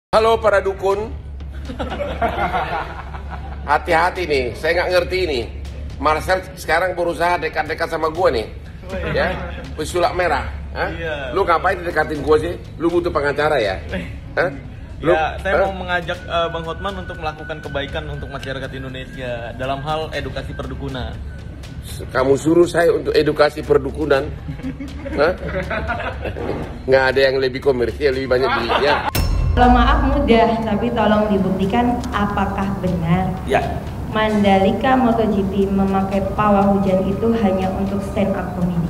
Halo para dukun, hati-hati nih, saya nggak ngerti ini. Marcel sekarang berusaha dekat-dekat sama gue nih, ya, pesulap merah. Iya. Lu ngapain dekatin gue sih? Lu butuh pengacara ya? Saya mau mengajak Bang Hotman untuk melakukan kebaikan untuk masyarakat Indonesia dalam hal edukasi perdukunan. Kamu suruh saya untuk edukasi perdukunan? Nggak ada yang lebih komersial, lebih banyak duitnya. Kalau maaf mudah, tapi tolong dibuktikan apakah benar Ya. Mandalika MotoGP memakai pawang hujan itu hanya untuk stand up comedy.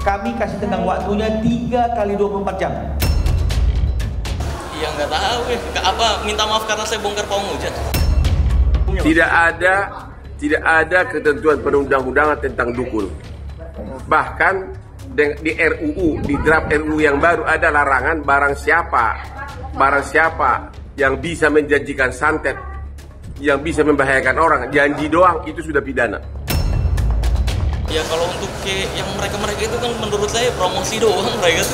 Kami kasih tentang waktunya 3 kali 24 jam. Ya nggak tahu ya. Apa minta maaf karena saya bongkar pawang hujan? Tidak ada ketentuan perundang-undangan tentang dukun. Bahkan di RUU, di draft RUU yang baru ada larangan barang siapa yang bisa menjanjikan santet, yang bisa membahayakan orang, janji doang itu sudah pidana. Ya kalau untuk yang mereka itu kan menurut saya promosi doang, mereka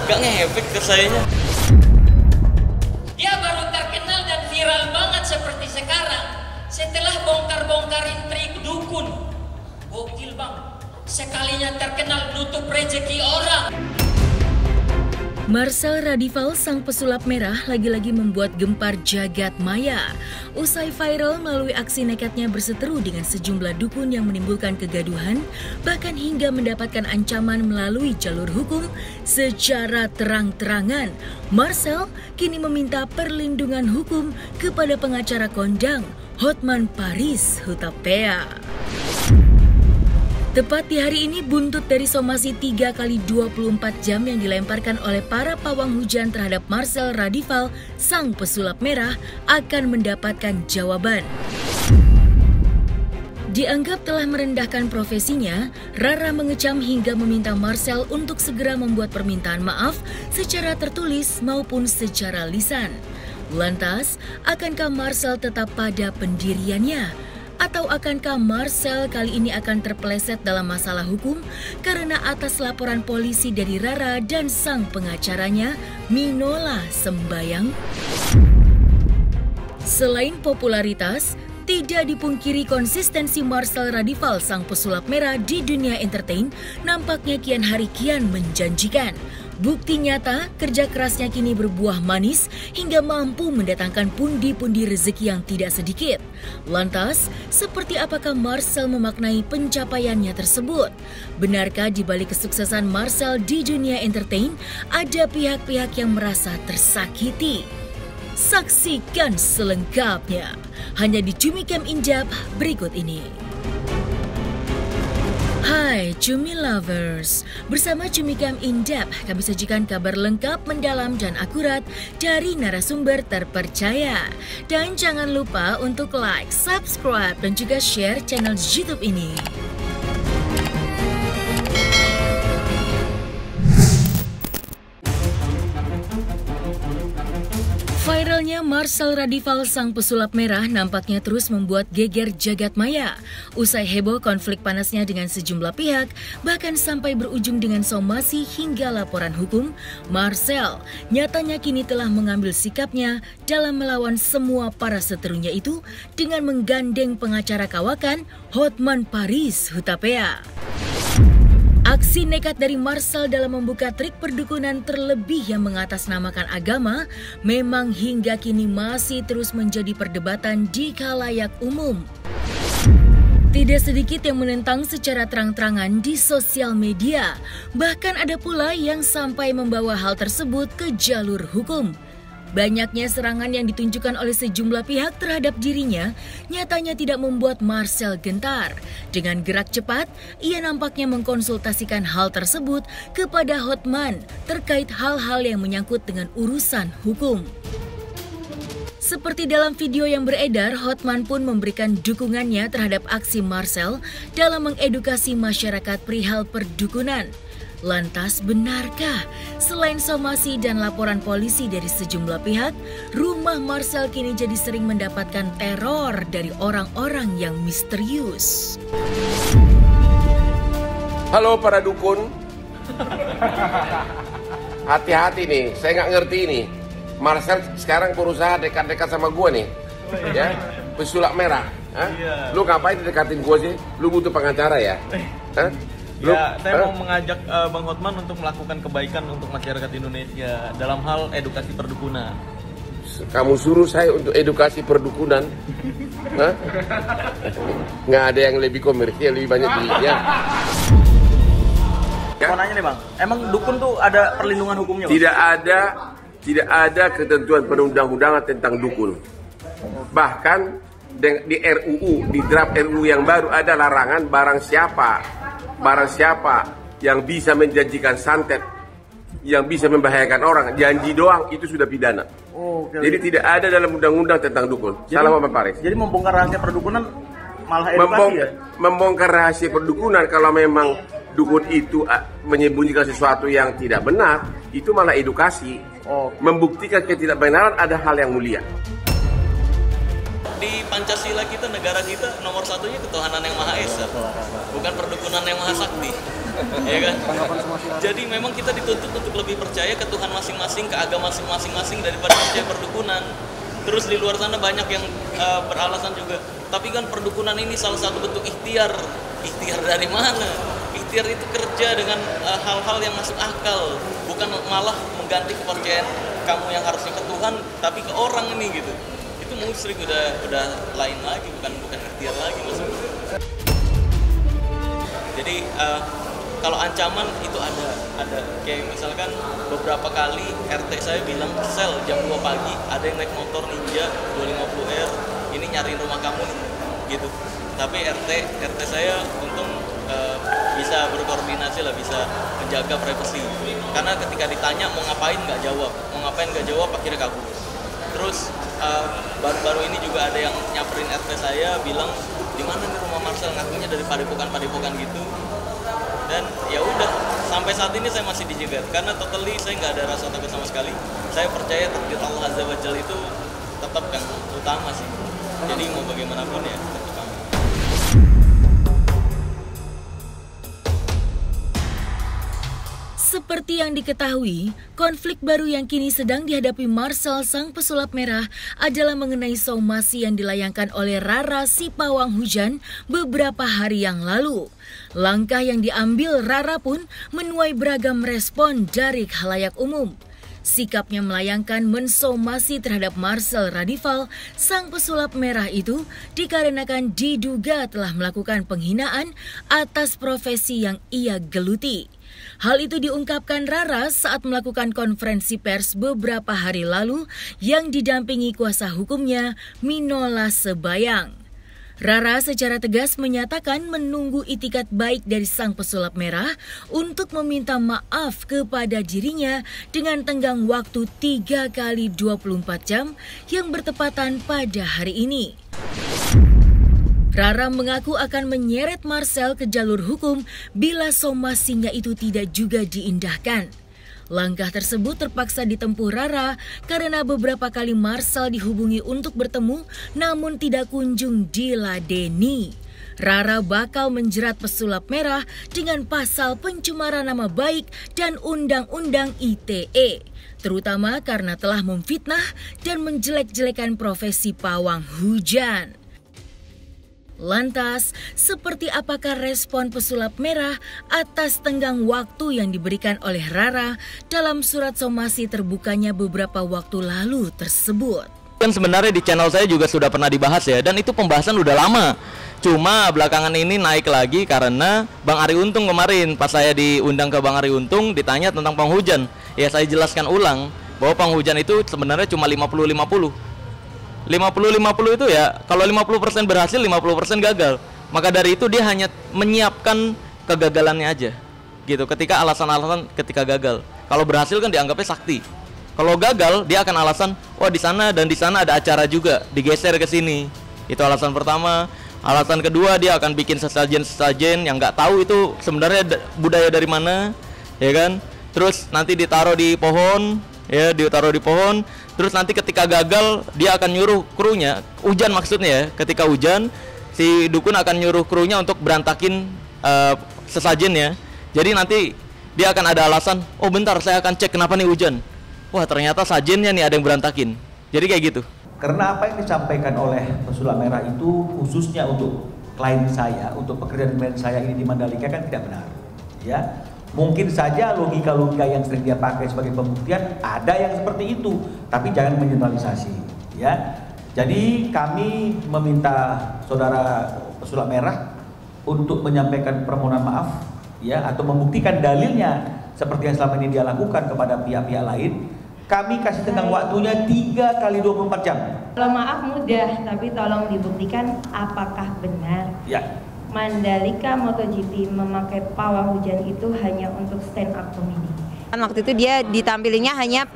nggak ngefek ke sayanya. Dia baru terkenal dan viral banget seperti sekarang setelah bongkar-bongkar intrik dukun. Gokil bang, sekalinya terkenal nutup rezeki orang. Marcel Radival, sang pesulap merah, lagi-lagi membuat gempar jagat maya. Usai viral melalui aksi nekatnya berseteru dengan sejumlah dukun yang menimbulkan kegaduhan, bahkan hingga mendapatkan ancaman melalui jalur hukum secara terang-terangan. Marcel kini meminta perlindungan hukum kepada pengacara kondang, Hotman Paris Hutapea. Tepat di hari ini, buntut dari somasi 3 kali 24 jam yang dilemparkan oleh para pawang hujan terhadap Marcel Radival, sang pesulap merah, akan mendapatkan jawaban. Dianggap telah merendahkan profesinya, Rara mengecam hingga meminta Marcel untuk segera membuat permintaan maaf secara tertulis maupun secara lisan. Lantas, akankah Marcel tetap pada pendiriannya? Atau akankah Marcel kali ini akan terpeleset dalam masalah hukum karena atas laporan polisi dari Rara dan sang pengacaranya, Minola Sembayang? Selain popularitas, tidak dipungkiri konsistensi Marcel Radival, sang pesulap merah di dunia entertain, nampaknya kian hari kian menjanjikan. Bukti nyata, kerja kerasnya kini berbuah manis hingga mampu mendatangkan pundi-pundi rezeki yang tidak sedikit. Lantas, seperti apakah Marcel memaknai pencapaiannya tersebut? Benarkah di balik kesuksesan Marcel di dunia entertain, ada pihak-pihak yang merasa tersakiti? Saksikan selengkapnya hanya di Cumi Camp Indap berikut ini. Hai Cumi Lovers, bersama Cumi Camp Indap kami sajikan kabar lengkap, mendalam dan akurat dari narasumber terpercaya. Dan jangan lupa untuk like, subscribe dan juga share channel YouTube ini. Viralnya Marcel Radival, sang pesulap merah, nampaknya terus membuat geger jagat maya. Usai heboh konflik panasnya dengan sejumlah pihak, bahkan sampai berujung dengan somasi hingga laporan hukum, Marcel nyatanya kini telah mengambil sikapnya dalam melawan semua para seterunya itu dengan menggandeng pengacara kawakan, Hotman Paris Hutapea. Aksi nekat dari Marcel dalam membuka trik perdukunan terlebih yang mengatasnamakan agama memang hingga kini masih terus menjadi perdebatan di khalayak umum. Tidak sedikit yang menentang secara terang-terangan di sosial media, bahkan ada pula yang sampai membawa hal tersebut ke jalur hukum. Banyaknya serangan yang ditunjukkan oleh sejumlah pihak terhadap dirinya nyatanya tidak membuat Marcel gentar. Dengan gerak cepat, ia nampaknya mengkonsultasikan hal tersebut kepada Hotman terkait hal-hal yang menyangkut dengan urusan hukum. Seperti dalam video yang beredar, Hotman pun memberikan dukungannya terhadap aksi Marcel dalam mengedukasi masyarakat perihal perdukunan. Lantas benarkah selain somasi dan laporan polisi dari sejumlah pihak, rumah Marcel kini jadi sering mendapatkan teror dari orang-orang yang misterius? Halo para dukun, hati-hati nih, saya nggak ngerti ini. Marcel sekarang berusaha dekat-dekat sama gue nih, ya, pesulap merah. Lu ngapain dekatin gue sih? Lu butuh pengacara ya? Saya mau mengajak Bang Hotman untuk melakukan kebaikan untuk masyarakat Indonesia dalam hal edukasi perdukunan. Kamu suruh saya untuk edukasi perdukunan? Nggak ada yang lebih komersial, lebih banyak duitnya. Mau nanya nih Bang, emang dukun tuh ada perlindungan hukumnya Bang? Tidak ada ketentuan perundang-undangan tentang dukun. Bahkan di RUU, di draft RUU yang baru ada larangan barang siapa yang bisa menjanjikan santet, yang bisa membahayakan orang, janji doang itu sudah pidana. Jadi tidak ada dalam undang-undang tentang dukun. Salah Pak Paris. Jadi membongkar rahasia perdukunan malah edukasi ya? Membongkar rahasia perdukunan kalau memang dukun itu menyembunyikan sesuatu yang tidak benar, itu malah edukasi. Membuktikan ketidakbenaran ada hal yang mulia. Di Pancasila kita, negara kita, nomor satunya ketuhanan yang Maha Esa, bukan perdukunan yang Maha Sakti, ya kan? Jadi memang kita dituntut untuk lebih percaya ke Tuhan masing-masing, ke agama masing-masing daripada percaya perdukunan. Terus di luar sana banyak yang beralasan juga, tapi kan perdukunan ini salah satu bentuk ikhtiar. Ikhtiar dari mana? Ikhtiar itu kerja dengan hal-hal yang masuk akal, bukan malah mengganti kepercayaan kamu yang harusnya ke Tuhan, tapi ke orang ini gitu. Itu musyrik, udah lain lagi, bukan ikhtiar lagi maksudnya. Jadi kalau ancaman itu ada kayak misalkan beberapa kali RT saya bilang sel jam 2 pagi ada yang naik motor Ninja 250R ini nyariin rumah kamu nih gitu. Tapi RT saya untung bisa berkoordinasi lah, bisa menjaga privasi. Karena ketika ditanya mau ngapain nggak jawab, akhirnya kabur. Terus baru-baru ini juga ada yang nyamperin RT saya bilang di mana nih rumah Marcel, ngakunya dari padepokan gitu. Dan ya udah, sampai saat ini saya masih dijegat karena totally saya nggak ada rasa takut sama sekali. Saya percaya takdir Allah Azza wa Jalla itu tetap yang utama sih. Jadi mau bagaimanapun ya tetap utama. Seperti yang diketahui, konflik baru yang kini sedang dihadapi Marcel sang pesulap merah adalah mengenai somasi yang dilayangkan oleh Rara si pawang hujan beberapa hari yang lalu. Langkah yang diambil Rara pun menuai beragam respon dari khalayak umum. Sikapnya melayangkan mensomasi terhadap Marcel Radival, sang pesulap merah itu dikarenakan diduga telah melakukan penghinaan atas profesi yang ia geluti. Hal itu diungkapkan Rara saat melakukan konferensi pers beberapa hari lalu yang didampingi kuasa hukumnya Minola Sebayang. Rara secara tegas menyatakan menunggu itikat baik dari sang pesulap merah untuk meminta maaf kepada dirinya dengan tenggang waktu 3 kali 24 jam yang bertepatan pada hari ini. Rara mengaku akan menyeret Marcel ke jalur hukum bila somasinya itu tidak juga diindahkan. Langkah tersebut terpaksa ditempuh Rara karena beberapa kali Marcel dihubungi untuk bertemu namun tidak kunjung diladeni. Rara bakal menjerat pesulap merah dengan pasal pencemaran nama baik dan Undang-Undang ITE, terutama karena telah memfitnah dan menjelek-jelekan profesi pawang hujan. Lantas, seperti apakah respon pesulap merah atas tenggang waktu yang diberikan oleh Rara dalam surat somasi terbukanya beberapa waktu lalu tersebut? Kan sebenarnya di channel saya juga sudah pernah dibahas ya, dan itu pembahasan udah lama. Cuma belakangan ini naik lagi karena Bang Ari Untung kemarin pas saya diundang ke Bang Ari Untung ditanya tentang penghujan. Ya saya jelaskan ulang bahwa penghujan itu sebenarnya cuma 50-50. 50-50 itu ya, kalau 50% berhasil, 50% gagal. Maka dari itu dia hanya menyiapkan kegagalannya aja gitu, ketika alasan-alasan ketika gagal. Kalau berhasil kan dianggapnya sakti. Kalau gagal dia akan alasan, wah di sana dan di sana ada acara juga, digeser ke sini. Itu alasan pertama. Alasan kedua, dia akan bikin sesajen yang nggak tahu itu sebenarnya budaya dari mana, ya kan? Terus nanti ditaruh di pohon, ya, ditaruh di pohon. Terus nanti ketika gagal dia akan nyuruh krunya, hujan maksudnya ya, ketika hujan si dukun akan nyuruh krunya untuk berantakin sesajennya. Jadi nanti dia akan ada alasan, oh bentar saya akan cek kenapa nih hujan. wah ternyata sajennya nih ada yang berantakin. Jadi kayak gitu. Karena apa yang disampaikan oleh pesulap merah itu khususnya untuk klien saya, untuk pekerjaan klien saya ini di Mandalika kan tidak benar. Ya, mungkin saja logika-logika yang sering dia pakai sebagai pembuktian ada yang seperti itu, tapi jangan mengeneralisasi. Ya, jadi kami meminta saudara pesulap merah untuk menyampaikan permohonan maaf, ya, atau membuktikan dalilnya seperti yang selama ini dia lakukan kepada pihak-pihak lain. Kami kasih tenggang waktunya 3 kali 24 jam. Kalau maaf mudah, tapi tolong dibuktikan apakah benar Ya. Mandalika MotoGP memakai pawang hujan itu hanya untuk stand up comedy. Waktu itu dia ditampilinnya hanya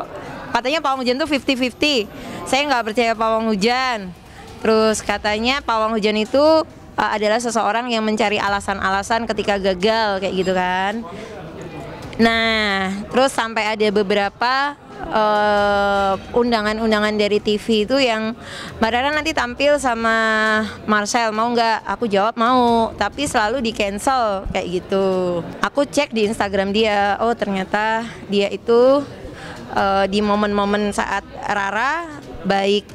katanya pawang hujan tuh 50-50. Saya nggak percaya pawang hujan. Terus katanya pawang hujan itu adalah seseorang yang mencari alasan-alasan ketika gagal kayak gitu kan. Nah, terus sampai ada beberapa undangan-undangan dari TV itu yang Mbak Rara nanti tampil sama Marcel, mau nggak? Aku jawab mau, tapi selalu di cancel kayak gitu. Aku cek di Instagram dia, oh ternyata dia itu di momen-momen saat Rara baik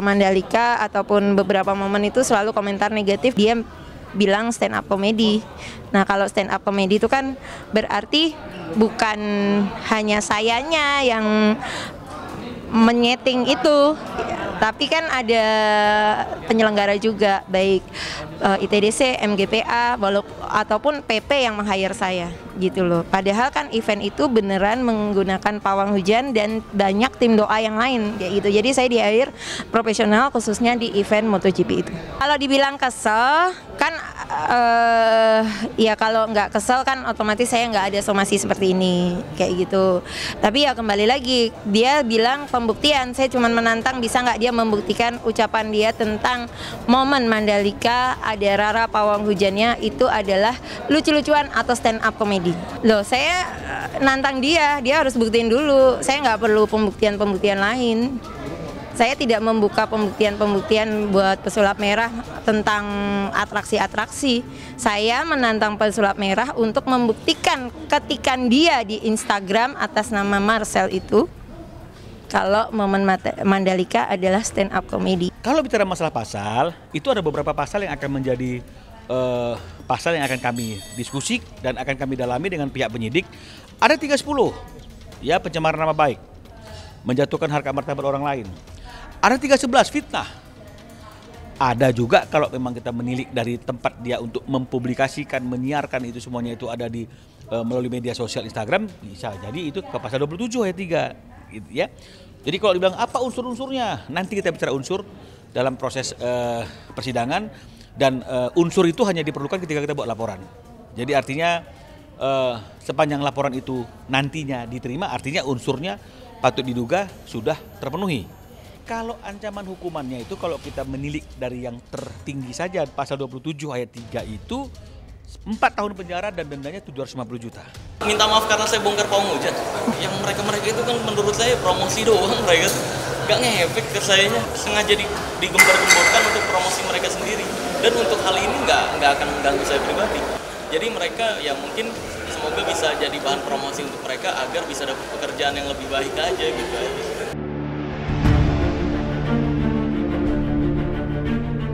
Mandalika ataupun beberapa momen itu selalu komentar negatif, dia bilang stand up comedy. Nah, kalau stand up comedy itu kan berarti bukan hanya sayanya yang menyeting itu, tapi kan ada penyelenggara juga, baik ITDC, MGPA, ataupun PP yang meng-hire saya gitu loh. Padahal kan event itu beneran menggunakan pawang hujan dan banyak tim doa yang lain kayak gitu. Jadi saya di hire profesional khususnya di event MotoGP itu. Kalau dibilang kesel kan ya kalau nggak kesel kan otomatis saya nggak ada somasi seperti ini kayak gitu. Tapi ya kembali lagi, dia bilang pembuktian, saya cuma menantang bisa nggak dia membuktikan ucapan dia tentang momen Mandalika ada Rara pawang hujannya itu adalah lucu-lucuan atau stand up comedy. Loh, saya nantang dia harus buktiin dulu. Saya nggak perlu pembuktian-pembuktian lain. Saya tidak membuka pembuktian-pembuktian buat pesulap merah tentang atraksi-atraksi. Saya menantang pesulap merah untuk membuktikan ketikan dia di Instagram atas nama Marcel itu kalau momen Mandalika adalah stand up comedy. Kalau bicara masalah pasal, itu ada beberapa pasal yang akan menjadi pasal yang akan kami diskusi dan akan kami dalami dengan pihak penyidik. Ada 310, ya, pencemaran nama baik, menjatuhkan harkat martabat orang lain. Ada 311, fitnah. Ada juga kalau memang kita menilik dari tempat dia untuk mempublikasikan, menyiarkan itu semuanya itu ada di melalui media sosial Instagram, bisa jadi itu ke pasal 27 ayat 3 gitu ya. Jadi kalau dibilang apa unsur-unsurnya, nanti kita bicara unsur dalam proses persidangan, dan unsur itu hanya diperlukan ketika kita buat laporan. Jadi artinya sepanjang laporan itu nantinya diterima, artinya unsurnya patut diduga sudah terpenuhi. Kalau ancaman hukumannya itu kalau kita menilik dari yang tertinggi saja, pasal 27 ayat 3 itu 4 tahun penjara dan dendanya 750 juta. Minta maaf karena saya bongkar pawang hujan. Yang mereka itu kan menurut saya promosi doang, mereka nggak ngefek ke sayanya, sengaja digembar-gemborkan untuk promosi mereka sendiri. Dan untuk hal ini nggak akan mengganggu saya pribadi. Jadi mereka ya mungkin semoga bisa jadi bahan promosi untuk mereka agar bisa dapat pekerjaan yang lebih baik aja gitu aja.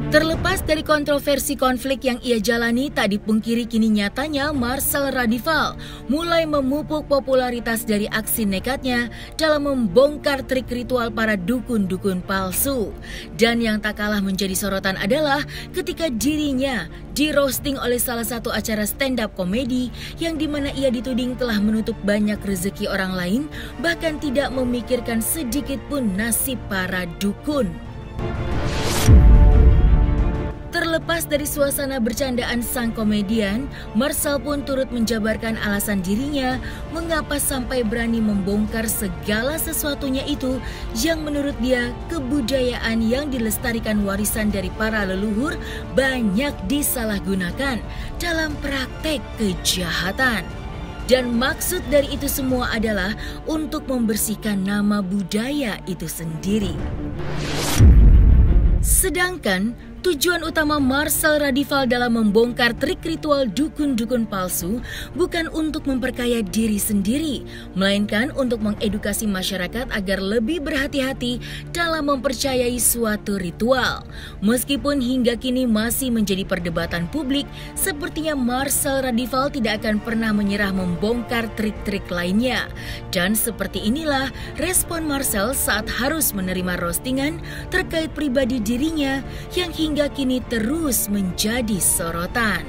Terlepas dari kontroversi konflik yang ia jalani, tak dipungkiri kini nyatanya Marcel Radival mulai memupuk popularitas dari aksi nekatnya dalam membongkar trik ritual para dukun-dukun palsu. Dan yang tak kalah menjadi sorotan adalah ketika dirinya di-roasting oleh salah satu acara stand-up komedi yang dimana ia dituding telah menutup banyak rezeki orang lain, bahkan tidak memikirkan sedikit pun nasib para dukun. Terlepas dari suasana bercandaan sang komedian, Marcel pun turut menjabarkan alasan dirinya mengapa sampai berani membongkar segala sesuatunya itu yang menurut dia kebudayaan yang dilestarikan warisan dari para leluhur banyak disalahgunakan dalam praktek kejahatan. Dan maksud dari itu semua adalah untuk membersihkan nama budaya itu sendiri. Sedangkan Tujuan utama Marcel Radival dalam membongkar trik ritual dukun-dukun palsu bukan untuk memperkaya diri sendiri, melainkan untuk mengedukasi masyarakat agar lebih berhati-hati dalam mempercayai suatu ritual. Meskipun hingga kini masih menjadi perdebatan publik, sepertinya Marcel Radival tidak akan pernah menyerah membongkar trik-trik lainnya. Dan seperti inilah respon Marcel saat harus menerima roastingan terkait pribadi dirinya yang hingga kini terus menjadi sorotan.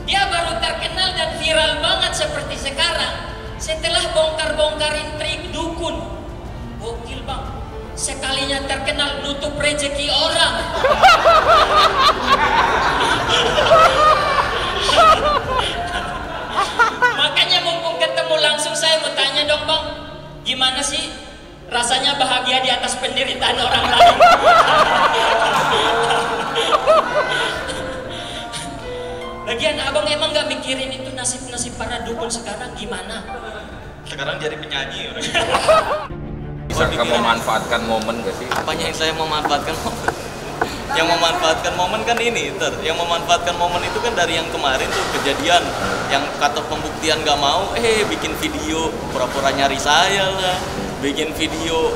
Dia baru terkenal dan viral banget seperti sekarang setelah bongkar-bongkar intrik dukun. Gokil bang, sekalinya terkenal nutup rezeki orang. Makanya mumpung ketemu langsung saya mau tanya dong bang, gimana sih rasanya bahagia di atas penderitaan orang lain? Lagian abang emang gak mikirin itu nasib-nasib para dukun sekarang gimana? Sekarang jadi penyanyi. Bisa kamu memanfaatkan momen gak sih? Apanya yang saya memanfaatkan momen? Yang memanfaatkan momen kan ini, yang memanfaatkan momen itu kan dari yang kemarin tuh kejadian yang kata pembuktian gak mau, bikin video pura-pura nyari saya lah, bikin video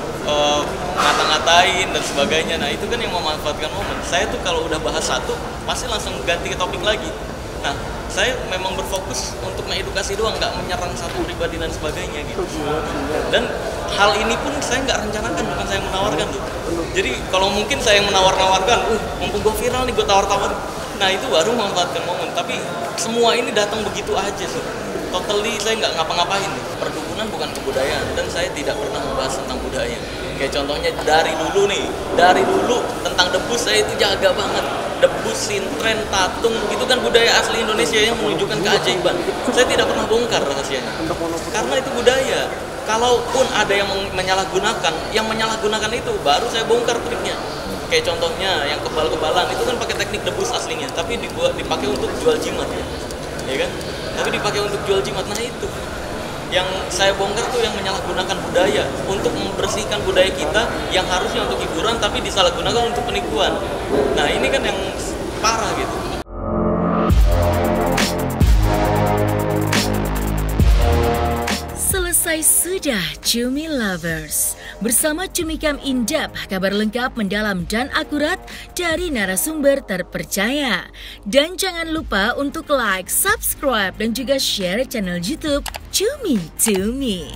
ngata-ngatain dan sebagainya. Nah itu kan yang memanfaatkan momen. Saya tuh kalau udah bahas satu pasti langsung ganti ke topik lagi. Nah saya memang berfokus untuk mengedukasi doang, nggak menyerang satu pribadi dan sebagainya gitu. Dan hal ini pun saya nggak rencanakan, bukan saya menawarkan tuh. Jadi kalau mungkin saya yang menawar-nawarkan, mumpung gue viral nih gue tawar-tawar, nah itu baru memanfaatkan momen. Tapi semua ini datang begitu aja tuh. Totally saya nggak ngapa-ngapain. Perdukunan bukan kebudayaan dan saya tidak pernah membahas tentang budaya. Kayak contohnya dari dulu tentang debus saya itu jaga banget. Debus, sintren, tatung, itu kan budaya asli Indonesia yang menunjukkan keajaiban. Saya tidak pernah bongkar rahasianya, karena itu budaya. Kalaupun ada yang menyalahgunakan itu, baru saya bongkar triknya. Kayak contohnya yang kebal-kebalan, itu kan pakai teknik debus aslinya, tapi dipakai untuk jual jimat ya kan? Tapi dipakai untuk jual jimat, nah itu yang saya bongkar tuh yang menyalahgunakan budaya untuk membersihkan budaya kita yang harusnya untuk hiburan tapi disalahgunakan untuk penipuan. Nah ini kan yang parah gitu. Selesai sudah Cumi Lovers. Bersama Cumikam Indap, kabar lengkap, mendalam dan akurat dari narasumber terpercaya. Dan jangan lupa untuk like, subscribe dan juga share channel YouTube Cumi to Me.